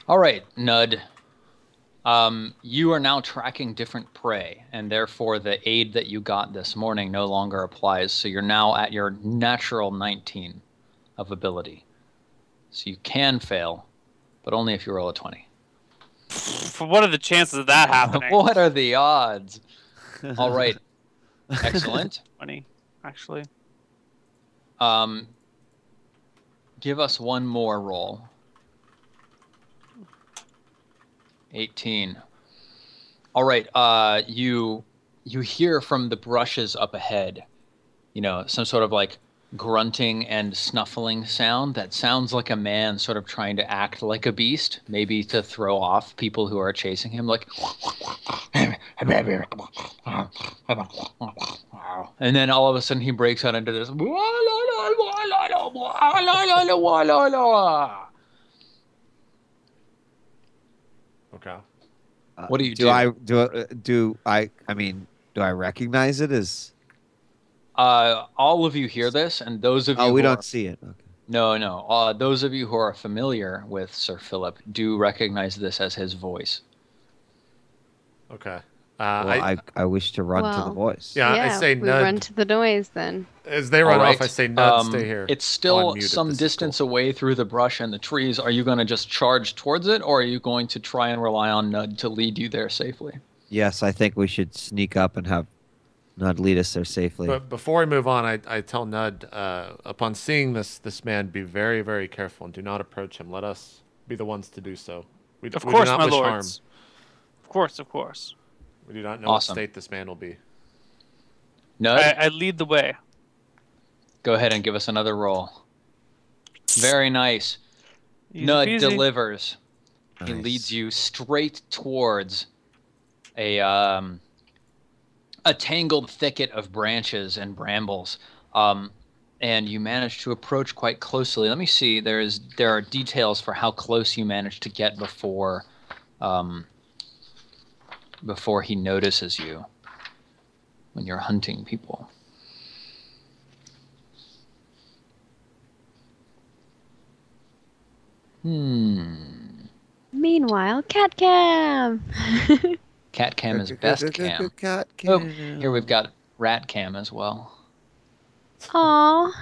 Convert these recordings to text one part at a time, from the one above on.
All right, Nud. You are now tracking different prey, and therefore the aid that you got this morning no longer applies. So you're now at your natural 19 of ability. So you can fail, but only if you roll a 20. What are the chances of that happening? What are the odds? All right. Excellent. 20, actually. Give us one more roll. 18. All right. You hear from the brushes up ahead, some sort of like grunting and snuffling sound that sounds like a man sort of trying to act like a beast, maybe to throw off people who are chasing him, like. And then all of a sudden he breaks out into this. Okay. What do you do? Do I recognize it as? All of you hear this, and those of you. Oh, we who don't are, see it. Okay. No. Those of you who are familiar with Sir Philip do recognize this as his voice. Okay. Well, I wish to run to the voice. Yeah, I say we Nud. run to the noise then. As they run off, I say Nud, stay here. It's still some distance away through the brush and the trees. Are you going to just charge towards it, or are you going to try and rely on Nud to lead you there safely? Yes, I think we should sneak up and have Nud lead us there safely. But before we move on, I tell Nud, upon seeing this man, be very, very careful and do not approach him. Let us be the ones to do so. Of course, do not my wish lords. harm. Of course. We do not know what state this man will be. Nud? I lead the way. Go ahead and give us another roll. Very nice. Easy Nud peasy. delivers. Nice. He leads you straight towards a tangled thicket of branches and brambles, and you manage to approach quite closely. Let me see. There are details for how close you managed to get before he notices you when you're hunting people. Meanwhile, cat cam. Cat cam is best cam. Cat Oh, cam. here we've got rat cam as well. Aw.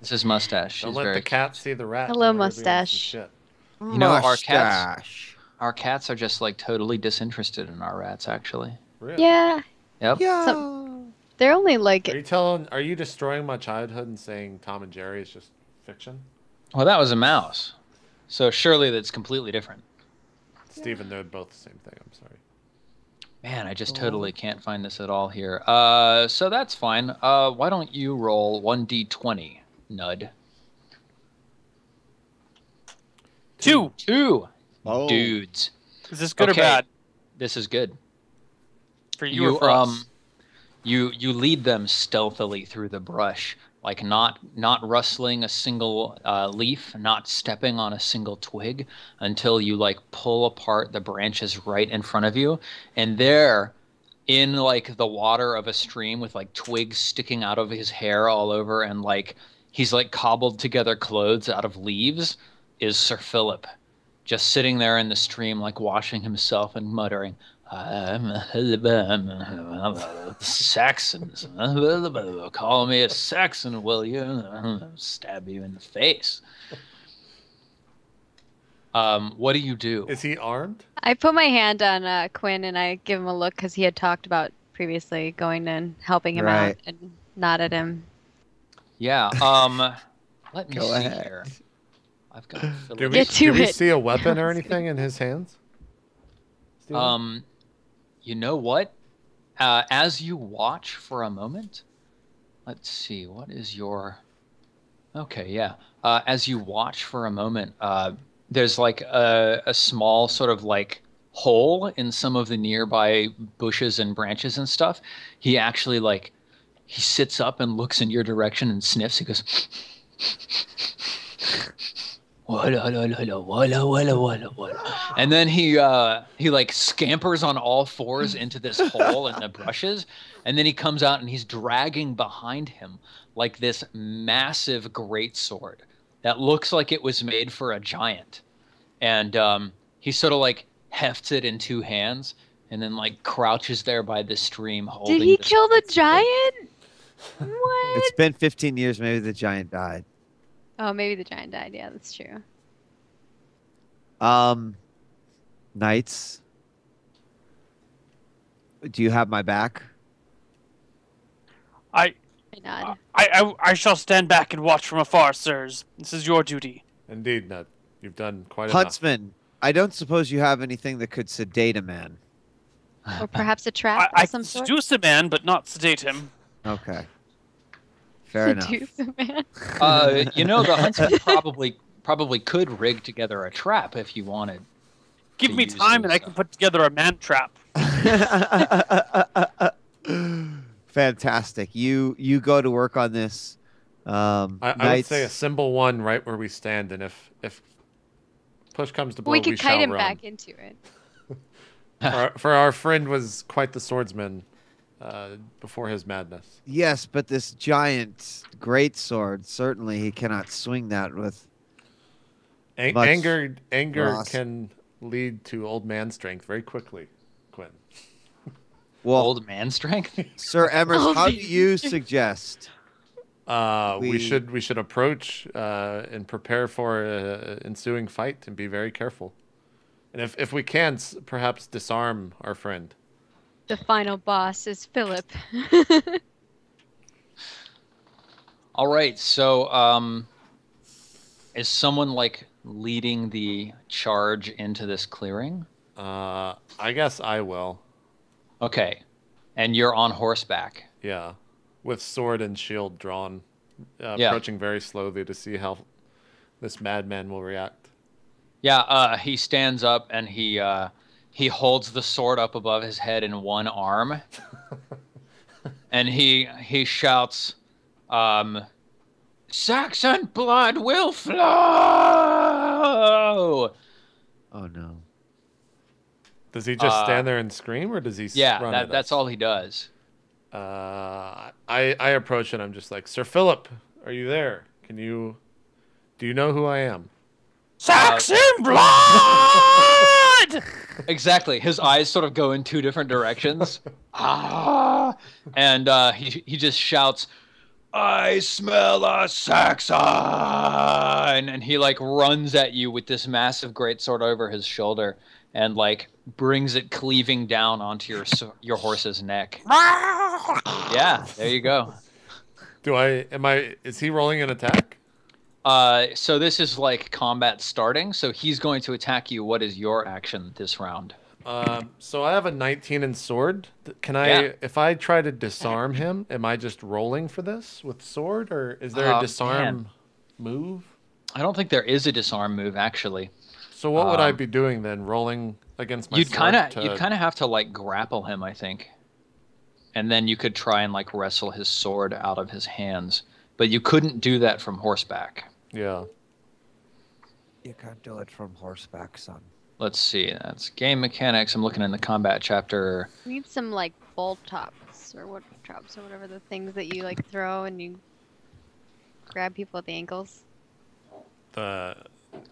This is Mustache. Don't She's let very the cat see the rat. Hello, and we're doing some Mustache. shit. You know, Mustache. our cats are just like totally disinterested in our rats, actually. Really? Yeah. Yep. Yeah. They're only like Are you destroying my childhood and saying Tom and Jerry is just fiction? Well, that was a mouse. So surely that's completely different. Steven, they're both the same thing. I'm sorry. Man, I just totally can't find this at all here. So that's fine. Why don't you roll 1d20, Nud? 2. Oh. Dudes. Is this good Okay. or bad? This is good. For you or for us? You lead them stealthily through the brush, like not rustling a single leaf, not stepping on a single twig, until you like pull apart the branches right in front of you, and there, in like the water of a stream with like twigs sticking out of his hair all over, and like he's like cobbled together clothes out of leaves, is Sir Philip, just sitting there in the stream, like washing himself and muttering, Saxons. Call me a Saxon, will you? Stab you in the face. What do you do? Is he armed? I put my hand on Quinn and I give him a look because he had talked about previously going and helping him out and nod at him. Yeah. Let me Go see ahead. here. I've got. Do Get to we it. see a weapon or anything in his hands? Steven? You know what? As you watch for a moment, let's see. What is your? Okay, yeah. As you watch for a moment, there's like a small sort of like hole in some of the nearby bushes and branches and stuff. He actually like he sits up and looks in your direction and sniffs. He goes. And then he like scampers on all fours into this hole in the brushes, and then he comes out and he's dragging behind him like this massive greatsword that looks like it was made for a giant. And he sort of like hefts it in two hands and then like crouches there by the stream holding. Did he this kill the great sword. giant? What? It's been 15 years. Maybe the giant died. Oh, maybe the giant died. Yeah, that's true. Knights, do you have my back? I nod. I shall stand back and watch from afar, sirs. This is your duty. Indeed, Ned. You've done quite Huntsman, I don't suppose you have anything that could sedate a man. Or perhaps a trap I of some can sort. seduce a man, but not sedate him. Okay. Fair enough. Seduce a man. You know, the huntsman probably could rig together a trap if you wanted. Give to me use time, and his, I can put together a man trap. Fantastic. You go to work on this. I would Knights, say assemble one right where we stand, and if push comes to blow, We we could shall kite him run. back into it. For our friend was quite the swordsman before his madness. yes, but this giant great sword, certainly he cannot swing that with. Much Anger Ross. can lead to old man strength very quickly, Quinn. Well, Old man strength. Sir Emrys, how do you suggest? We should approach and prepare for an ensuing fight and be very careful. And if we can, perhaps disarm our friend. The final boss is Philip. All right, so is someone like leading the charge into this clearing? I guess I will. Okay, and you're on horseback. Yeah, with sword and shield drawn, Yeah. approaching very slowly to see how this madman will react. Yeah, he stands up and he holds the sword up above his head in one arm, and he shouts, "Saxon blood will flow!" Oh no. Does he just stand there and scream, or does he? Yeah, run at that's us? all he does. I approach and I'm just like, Sir Philip, are you there? Do you know who I am? Saxon blood! Exactly. His eyes sort of go in two different directions. And he just shouts, "I smell a Saxon!" And he like runs at you with this massive greatsword over his shoulder and like brings it cleaving down onto your horse's neck. Yeah, there you go. Is he rolling an attack? So this is like combat starting. So he's going to attack you. What is your action this round? So I have a 19 in sword. Yeah. If I try to disarm him, am I just rolling for this with sword, or is there a disarm man. move? I don't think there is a disarm move actually. So what would I be doing then? Rolling against my You'd sword? kind of have to like grapple him, I think, and then you could try and like wrestle his sword out of his hands. But you couldn't do that from horseback. Yeah. You can't do it from horseback, son. Let's see. That's game mechanics. I'm looking in the combat chapter. We need some like bolt tops or what chops or whatever the things that you like throw and you grab people at the ankles. The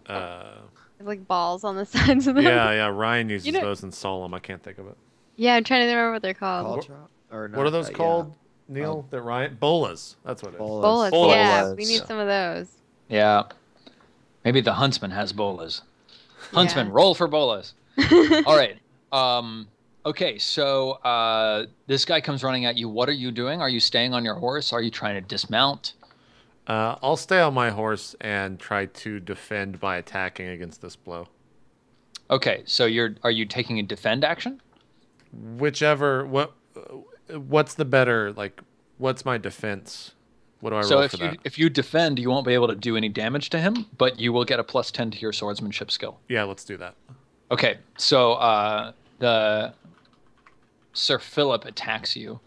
There's like balls on the sides of them. yeah. Ryan uses You know- those in Solemn. I can't think of it. Yeah, I'm trying to remember what they're called. Or What are those not, called, Neal? That Ryan bolas. That's what it is. Bolas. Bolas. Yeah, Bolas. we need some of those. Yeah. Maybe the huntsman has bolas. Huntsman, Yeah. roll for bolas. All right. Okay, so this guy comes running at you. What are you doing? Are you staying on your horse? Are you trying to dismount? I'll stay on my horse and try to defend by attacking against this blow. Okay, so are you taking a defend action? Whichever. What's the better? Like, what's my defense? What do I So roll for that? if you defend, you won't be able to do any damage to him, but you will get a +10 to your swordsmanship skill. Yeah, let's do that. Okay, so the Sir Philip attacks you,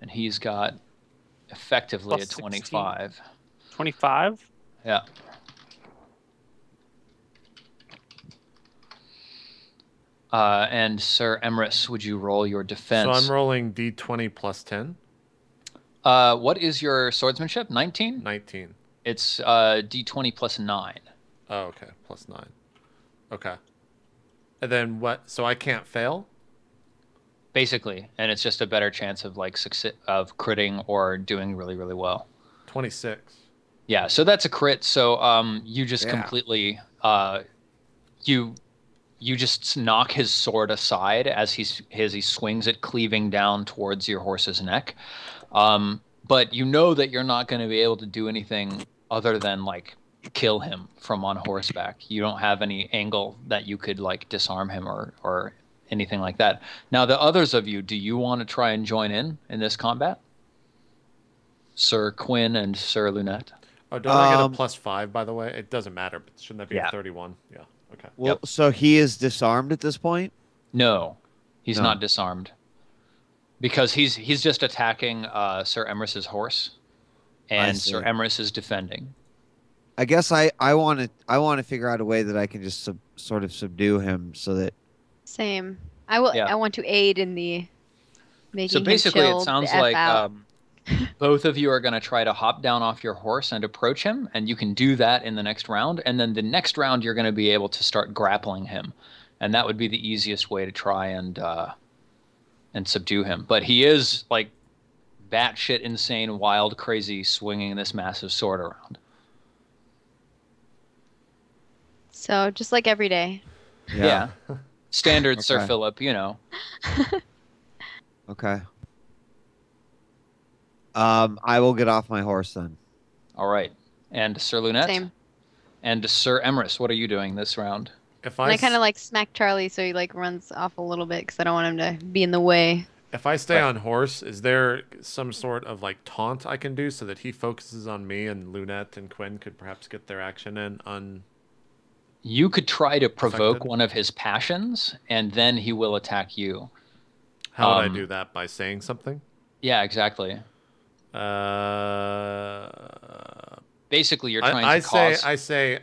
and he's got effectively Plus a 25. 25? Yeah. And Sir Emrys, would you roll your defense? So I'm rolling d20 plus 10. What is your swordsmanship? 19? 19. It's d20 plus 9. Oh, okay. Plus 9. Okay. And then what? So I can't fail? Basically, and it's just a better chance of like of critting or doing really, really well. 26. Yeah, so that's a crit. So you just completely you just knock his sword aside as he swings it, cleaving down towards your horse's neck. But you know that you're not going to be able to do anything other than like kill him from on horseback. You don't have any angle that you could like disarm him or anything like that. Now, the others of you, do you want to try and join in this combat? Sir Quinn and Sir Lunette? Oh, don't I get a +5, by the way? It doesn't matter, but shouldn't that be a 31? Yeah, okay. Well, so he is disarmed at this point? No, he's not disarmed. Because he's just attacking Sir Emrys's horse, and Sir Emrys is defending. I guess I want to figure out a way that I can just sort of subdue him so that. Same. I will. Yeah. I want to aid in the making. So basically, him it sounds like both of you are going to try to hop down off your horse and approach him, and you can do that in the next round. And then the next round, you're going to be able to start grappling him, and that would be the easiest way to try and subdue him. But he is like batshit insane, wild, crazy, swinging this massive sword around. So just like every day. Yeah. Standard, okay. Sir Philip, you know. Okay. I will get off my horse then. All right. And Sir Lunette? Same. And Sir Emrys, what are you doing this round? I kind of like smack Charlie so he like runs off a little bit because I don't want him to be in the way. If I stay on horse, is there some sort of like taunt I can do so that he focuses on me and Lunette and Quinn could perhaps get their action in You could try to provoke one of his passions, and then he will attack you. How would I do that? By saying something? Yeah, exactly. Basically, you're trying to cause... I say,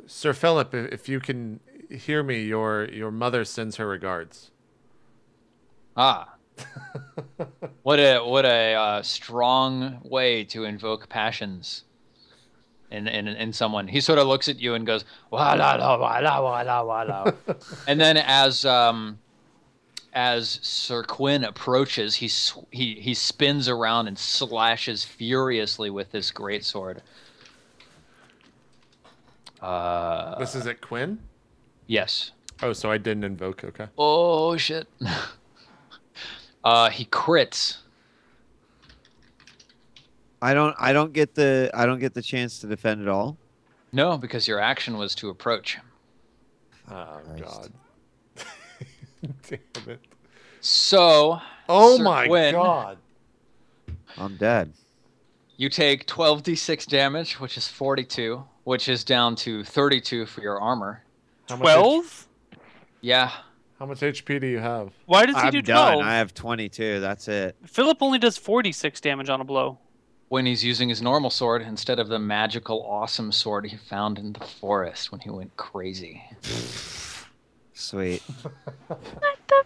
Sir Philip, if you can hear me, your mother sends her regards. Ah. What a strong way to invoke passions. In someone. He sort of looks at you and goes, wala, wala, wala, wala. And then as Sir Quinn approaches, he spins around and slashes furiously with this greatsword. This is at Quinn? Yes. Oh, so I didn't invoke, okay. Oh shit. He crits. I don't get the chance to defend at all. No, because your action was to approach. Oh God. Damn it. So Sir Quinn, God. I'm dead. You take 12d6 damage, which is 42, which is down to 32 for your armor. 12? Yeah. How much HP do you have? Why does he do 12? I have 22. That's it. Philip only does 46 damage on a blow. When he's using his normal sword instead of the magical, awesome sword he found in the forest when he went crazy. Sweet. What the?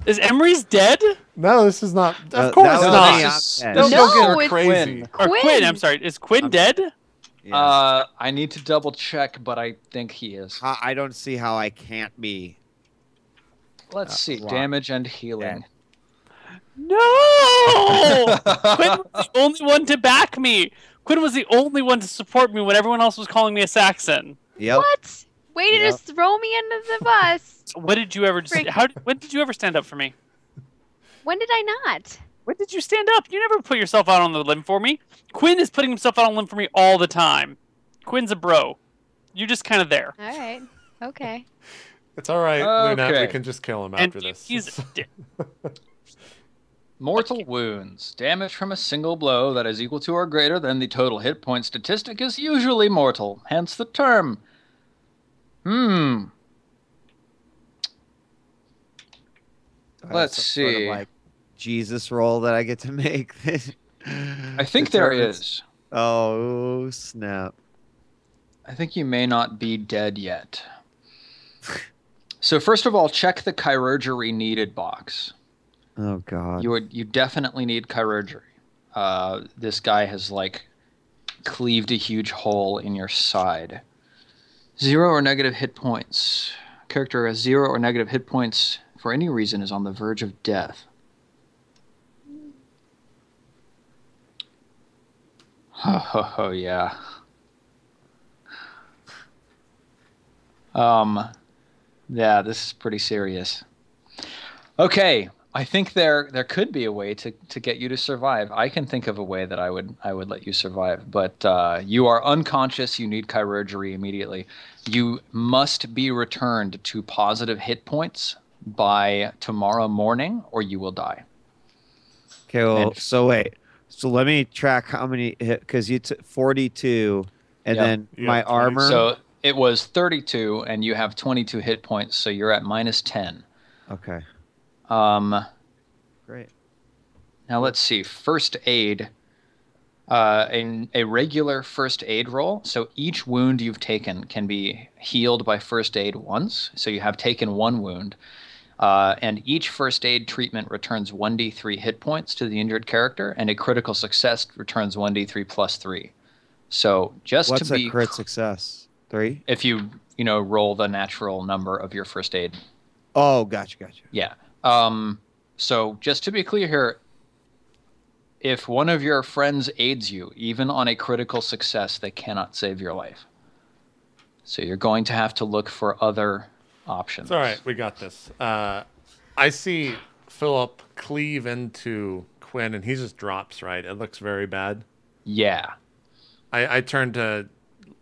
Is Emery's dead? No, this is not. Of course not. No, it's crazy. Quinn. I'm sorry. Is Quinn dead? Yeah. I need to double check, but I think he is. I don't see how I can't be. Let's see. Damage and healing. No! Quinn was the only one to back me. Quinn was the only one to support me when everyone else was calling me a Saxon. Yep. What? Way to just throw me under the bus. What did you ever? When did you ever stand up for me? When did I not? When did you stand up? You never put yourself out on the limb for me. Quinn is putting himself out on the limb for me all the time. Quinn's a bro. You're just kind of there. All right. Okay. It's all right, Lunette. We can just kill him after this. He's Mortal wounds. Damage from a single blow that is equal to or greater than the total hit point statistic is usually mortal, hence the term. Let's see. Sort of like Jesus roll that I get to make. I think there is. Oh, snap. I think you may not be dead yet. So first of all, check the chirurgery needed box. Oh God. You definitely need chirurgery. This guy has like cleaved a huge hole in your side. 0 or negative hit points. character has 0 or negative hit points for any reason is on the verge of death. Oh, yeah. Yeah, this is pretty serious. Okay, I think there could be a way to get you to survive. I can think of a way that I would let you survive, but you are unconscious. You need chirurgery immediately. You must be returned to positive hit points by tomorrow morning, or you will die. Okay, well, so wait. So let me track how many hit, because you took 42, and Yep. then You my have 20. armor. So it was 32, and you have 22 hit points, so you're at -10. Okay, great. Now let's see. First aid. A regular first aid roll. So each wound you've taken can be healed by first aid once. So you have taken 1 wound. And each first aid treatment returns 1d3 hit points to the injured character, and a critical success returns 1d3 plus 3. So just What's to be a crit success? 3? if you roll the natural number of your first aid. Oh, gotcha. Yeah. So just to be clear here, if one of your friends aids you, even on a critical success, they cannot save your life. So you're going to have to look for other options. It's all right. We got this. I see Philip cleave into Quinn, and he just drops, right? It looks very bad. Yeah. I turn to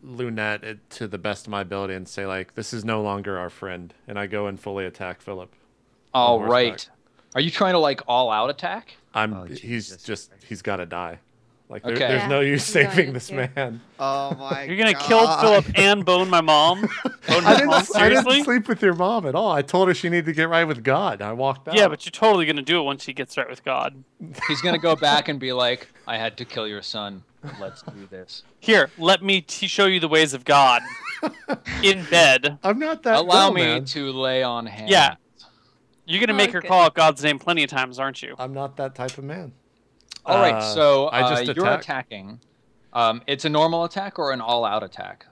Lunette to the best of my ability and say, like, this is no longer our friend. And I go and fully attack Philip. All horseback. right. Are you trying to, like, all-out attack? He's got to die. Like, Okay. there's Yeah, no use I'm going saving this to. man. Oh my! You're gonna kill Philip and bone my mom? Bone I his mom? didn't Seriously? sleep with your mom at all. I told her she needed to get right with God. I walked out. Yeah, but you're totally gonna do it once he gets right with God. He's going to go back and be like, I had to kill your son. Let's do this. Here, let me show you the ways of God. In bed. I'm not that. Allow well, me man. to lay on hands. Yeah. You're gonna make her Okay. call out God's name plenty of times, aren't you? I'm not that type of man. All right, so I just you're attack. attacking. It's a normal attack or an all-out attack?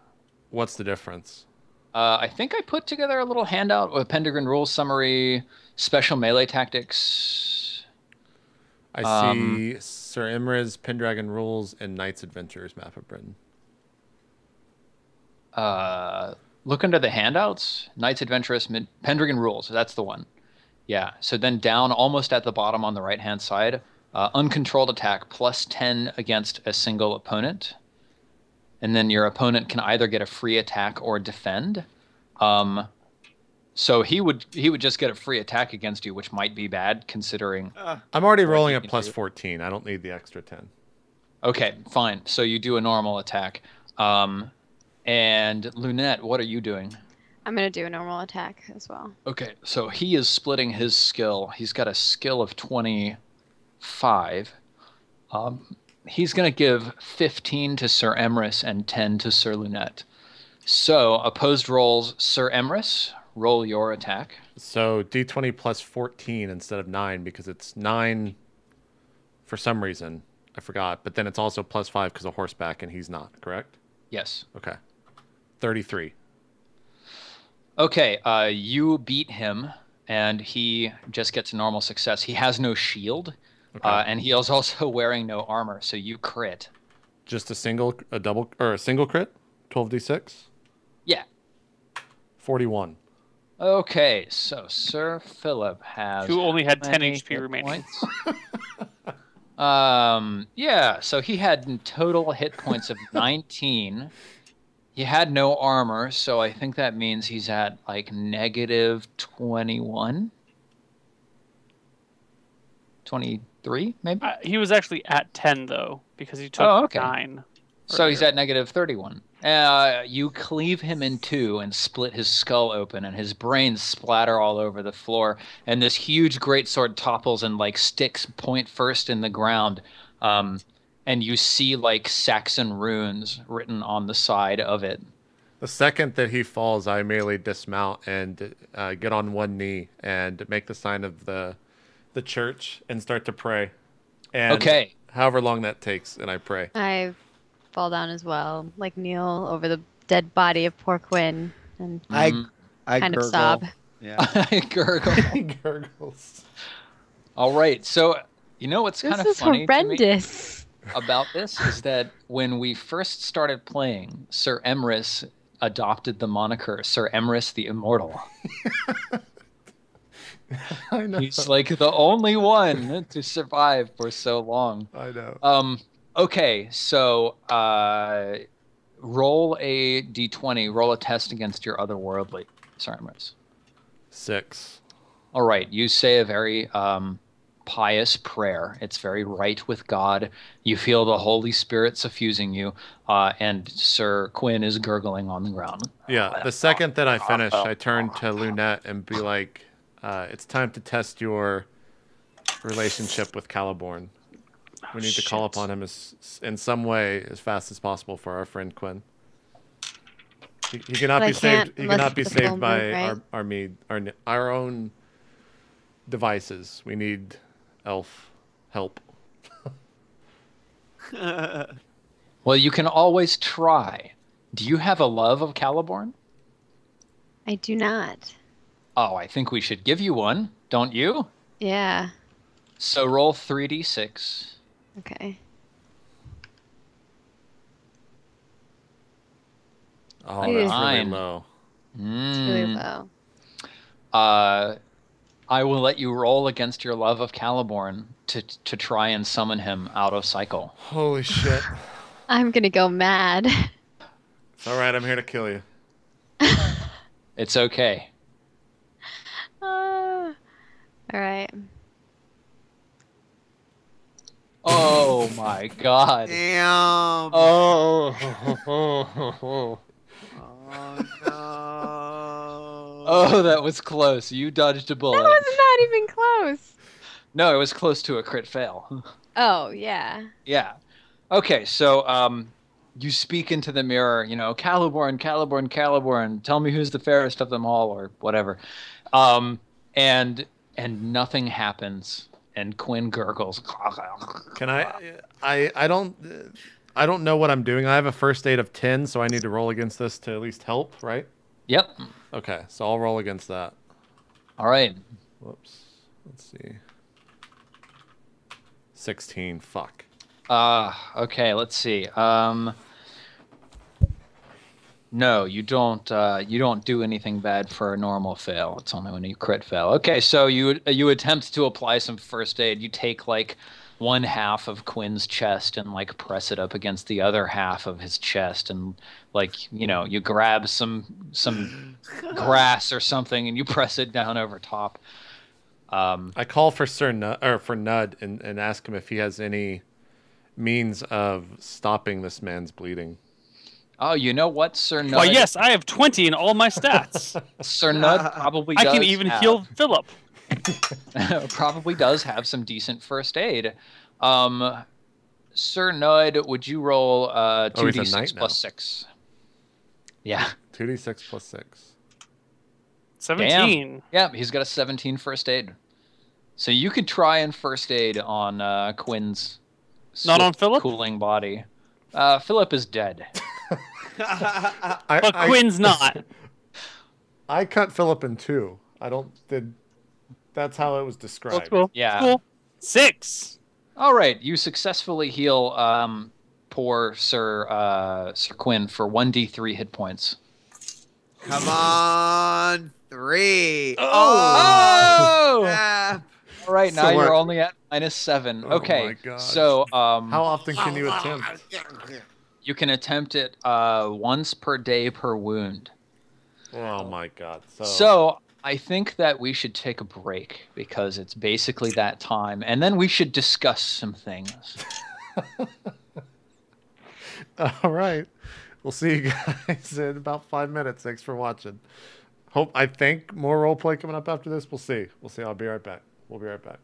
What's the difference? I think I put together a little handout with Pendragon rules summary, special melee tactics. I see Sir Imra's Pendragon rules and Knight's Adventures map of Britain. Look under the handouts. Knights Adventurous Pendragon rules. That's the one. Yeah. So then down almost at the bottom on the right-hand side, uncontrolled attack +10 against a single opponent. And then your opponent can either get a free attack or defend. So he would just get a free attack against you, which might be bad considering. I'm already What rolling you a can plus do. 14. I don't need the extra 10. Okay, fine. So you do a normal attack. And Lunette, what are you doing? I'm gonna do a normal attack as well. Okay, so he is splitting his skill. He's got a skill of 25. He's going to give 15 to Sir Emrys and 10 to Sir Lunette. So, opposed rolls, Sir Emrys, roll your attack. So D20 plus 14 instead of 9 because it's 9 for some reason. I forgot. But then it's also plus 5 because of horseback and he's not, correct? Yes. Okay. 33. Okay, you beat him, and he just gets a normal success. He has no shield, and he is also wearing no armor, so you crit. Just a single crit? 12d6? Yeah. 41. Okay, so Sir Philip has... Who only had 10 20 HP hit remaining. points. Yeah, so he had total hit points of 19. He had no armor, so I think that means he's at like negative 21? 23, maybe? He was actually at 10 though, because he took 9. So he's at negative 31. You cleave him in two and split his skull open, and his brains splatter all over the floor. And this huge greatsword topples and like sticks point first in the ground. And you see like Saxon runes written on the side of it. The second that he falls, I immediately dismount and get on one knee and make the sign of the church and start to pray. And Okay. however long that takes, and I pray. I fall down as well, like Neal over the dead body of poor Quinn. And I I kind of gurgle. sob. Yeah. I gurgle. He gurgles. All right. So, you know what's kind This of is funny to me horrendous. about this is that when we first started playing, Sir Emrys adopted the moniker Sir Emrys the Immortal. I know. He's like the only one to survive for so long. I know. Okay, so roll a d20, roll a test against your otherworldly, Sir Emrys. 6. All right, you say a very pious prayer. It's very right with God. You feel the Holy Spirit suffusing you, and Sir Quinn is gurgling on the ground. Yeah, the second that I finish, I turn to Lunette and be like, it's time to test your relationship with Caliborn. We need to call upon him in some way as fast as possible for our friend Quinn. He cannot But I be saved. can't He cannot unless be it's a full saved by moon, right? our own devices. We need elf help. Well, you can always try. Do you have a love of Caliborn? I do not. Oh, I think we should give you one, don't you? Yeah. So roll 3d6. Okay. Oh, that's really 9. low. It's really Mm. low. I will let you roll against your love of Caliborn to try and summon him out of cycle. Holy shit. I'm gonna go mad. It's all right. I'm here to kill you. It's okay. All right. Oh my god. Damn. Oh. Oh no. Oh, that was close. You dodged a That bullet. was not even close. No, it was close to a crit fail. Oh yeah. Yeah. Okay, so you speak into the mirror, you know, Caliborn, Caliborn, Caliborn, tell me who's the fairest of them all, or whatever. And nothing happens, and Quinn gurgles. Can I don't know what I'm doing. I have a first aid of 10, so I need to roll against this to at least help, right? Yep. Okay, so I'll roll against that. All right. Whoops. Let's see. 16. Fuck. Okay, let's see. No, you don't do anything bad for a normal fail. It's only when you crit fail. Okay, so you attempt to apply some first aid. You take like one half of Quinn's chest and like press it up against the other half of his chest, and like, you know, you grab some grass or something and you press it down over top. I call for for Nud and ask him if he has any means of stopping this man's bleeding. Oh, you know what, Sir Nud? Why, yes, I have 20 in all my stats. Sir Nud probably I does can even have, heal Philip. probably does have some decent first aid. Sir Nud, would you roll he's a 2d6 knight plus now. 6? Yeah. 2d6 plus 6. 17. Yeah, he's got a 17 first aid. So you could try and first aid on Quinn's Not on swift Philip? cooling body. Philip is dead. But Quinn's not. I cut Philip in two. That's how it was described. That's cool. Yeah. Cool. 6. All right, you successfully heal poor Sir Quinn for 1d3 hit points. Come on. 3. Oh! Snap. All right, now So you're what- only at -7. Oh Okay, my gosh. so How often can you attempt? you can attempt it once per day per wound. Oh my god. So I think that we should take a break because it's basically that time, and then we should discuss some things. All right. We'll see you guys in about 5 minutes. Thanks for watching. I think more roleplay coming up after this. We'll see. I'll be right back. We'll be right back.